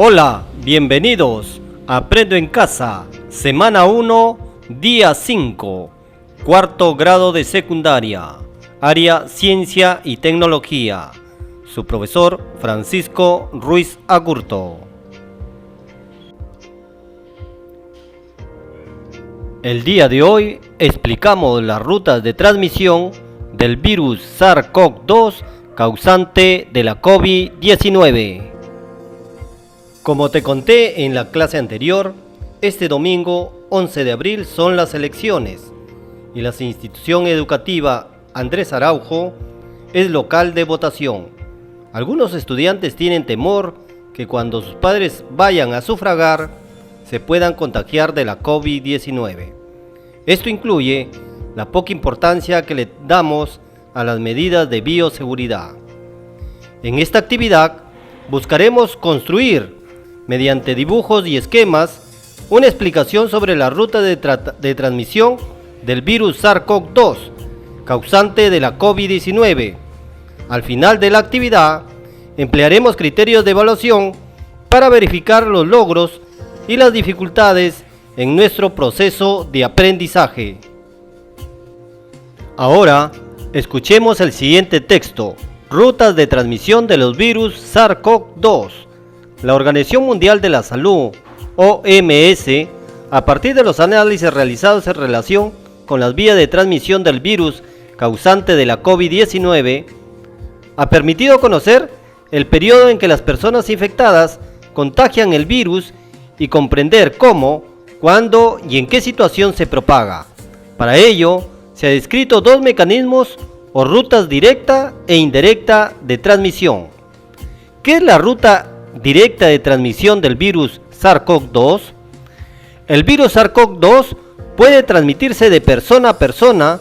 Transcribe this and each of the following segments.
Hola, bienvenidos. Aprendo en casa, semana 1, día 5, cuarto grado de secundaria, área Ciencia y Tecnología. Su profesor Francisco Ruiz Agurto. El día de hoy explicamos las rutas de transmisión del virus SARS-CoV-2 causante de la COVID-19. Como te conté en la clase anterior, este domingo 11 de abril son las elecciones y la institución educativa Andrés Araujo es local de votación. Algunos estudiantes tienen temor que cuando sus padres vayan a sufragar se puedan contagiar de la COVID-19. Esto incluye la poca importancia que le damos a las medidas de bioseguridad. En esta actividad buscaremos construir, mediante dibujos y esquemas, una explicación sobre la ruta de transmisión del virus SARS-CoV-2, causante de la COVID-19. Al final de la actividad, emplearemos criterios de evaluación para verificar los logros y las dificultades en nuestro proceso de aprendizaje. Ahora, escuchemos el siguiente texto: Rutas de transmisión de los virus SARS-CoV-2. La Organización Mundial de la Salud, OMS, a partir de los análisis realizados en relación con las vías de transmisión del virus causante de la COVID-19, ha permitido conocer el periodo en que las personas infectadas contagian el virus y comprender cómo, cuándo y en qué situación se propaga. Para ello, se ha descrito dos mecanismos o rutas directa e indirecta de transmisión. ¿Qué es la ruta directa de transmisión del virus SARS-CoV-2? El virus SARS-CoV-2 puede transmitirse de persona a persona,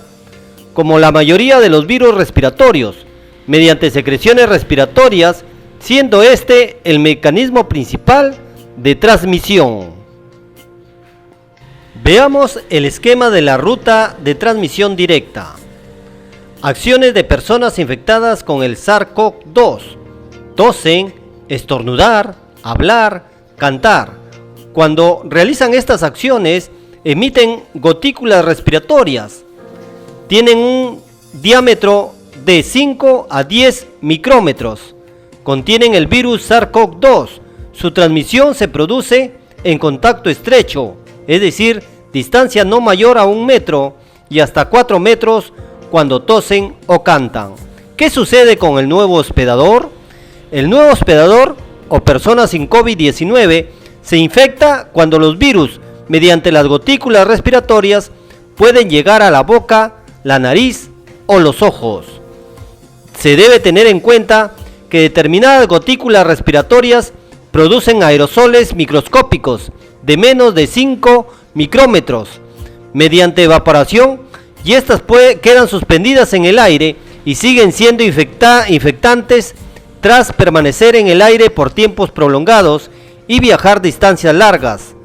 como la mayoría de los virus respiratorios, mediante secreciones respiratorias, siendo este el mecanismo principal de transmisión. Veamos el esquema de la ruta de transmisión directa. Acciones de personas infectadas con el SARS-CoV-2: tosen, estornudar, hablar, cantar. Cuando realizan estas acciones, emiten gotículas respiratorias. Tienen un diámetro de 5 a 10 micrómetros. Contienen el virus SARS-CoV-2. Su transmisión se produce en contacto estrecho, es decir, distancia no mayor a 1 metro y hasta 4 metros cuando tosen o cantan. ¿Qué sucede con el nuevo hospedador? El nuevo hospedador o persona sin COVID-19 se infecta cuando los virus, mediante las gotículas respiratorias, pueden llegar a la boca, la nariz o los ojos. Se debe tener en cuenta que determinadas gotículas respiratorias producen aerosoles microscópicos de menos de 5 micrómetros mediante evaporación, y estas quedan suspendidas en el aire y siguen siendo infectantes tras permanecer en el aire por tiempos prolongados y viajar distancias largas.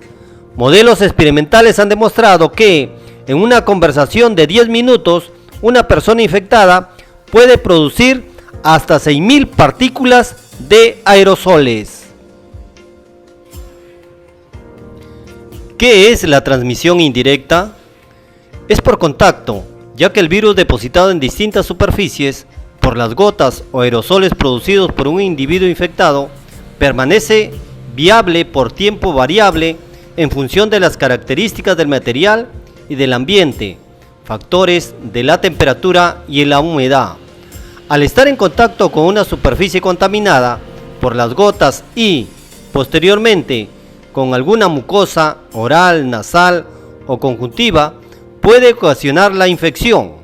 Modelos experimentales han demostrado que en una conversación de 10 minutos, una persona infectada puede producir hasta 6.000 partículas de aerosoles. ¿Qué es la transmisión indirecta? Es por contacto, ya que el virus depositado en distintas superficies por las gotas o aerosoles producidos por un individuo infectado permanece viable por tiempo variable en función de las características del material y del ambiente, factores de la temperatura y la humedad. Al estar en contacto con una superficie contaminada por las gotas y, posteriormente, con alguna mucosa oral, nasal o conjuntiva, puede ocasionar la infección.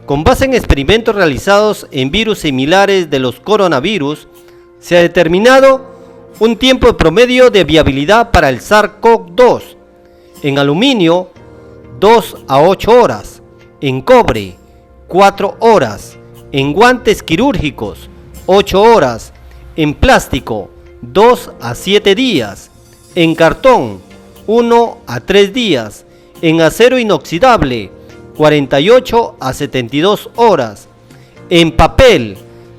Con base en experimentos realizados en virus similares de los coronavirus, se ha determinado un tiempo promedio de viabilidad para el SARS-CoV-2 en aluminio 2 a 8 horas, en cobre 4 horas, en guantes quirúrgicos 8 horas, en plástico 2 a 7 días, en cartón 1 a 3 días, en acero inoxidable 48 a 72 horas, en papel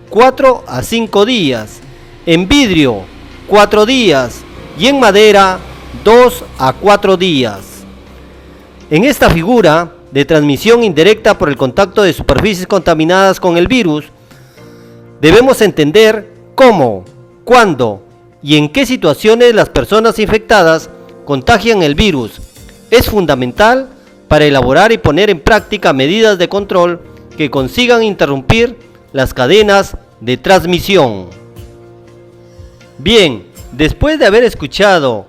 4 a 5 días, en vidrio 4 días y en madera 2 a 4 días. En esta figura de transmisión indirecta por el contacto de superficies contaminadas con el virus, debemos entender cómo, cuándo y en qué situaciones las personas infectadas contagian el virus. Es fundamental para elaborar y poner en práctica medidas de control que consigan interrumpir las cadenas de transmisión. Bien, después de haber escuchado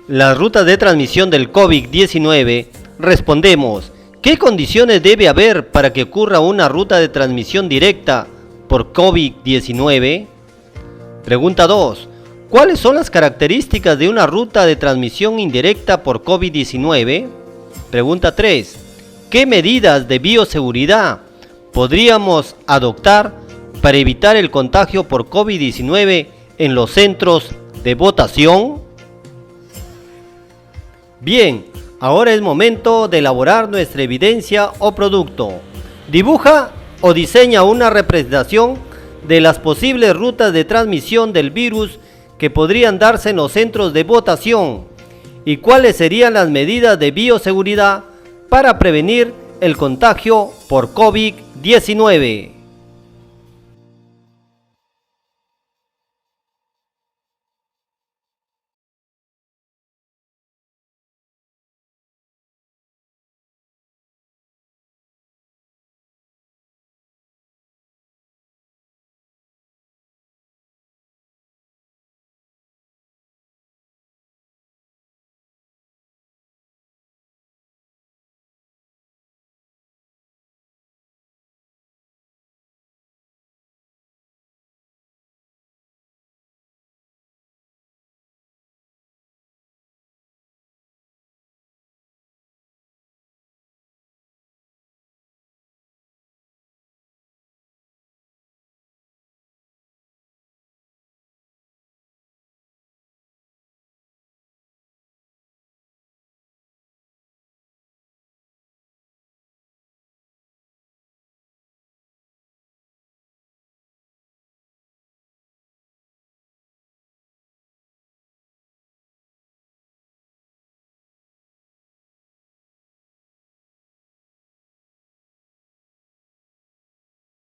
las rutas de transmisión del COVID-19, respondemos: ¿qué condiciones debe haber para que ocurra una ruta de transmisión directa por COVID-19? Pregunta 2. ¿Cuáles son las características de una ruta de transmisión indirecta por COVID-19? Pregunta 3. ¿Qué medidas de bioseguridad podríamos adoptar para evitar el contagio por COVID-19 en los centros de votación? Bien, ahora es momento de elaborar nuestra evidencia o producto. Dibuja o diseña una representación de las posibles rutas de transmisión del virus que podrían darse en los centros de votación y cuáles serían las medidas de bioseguridad para prevenir el contagio por COVID-19.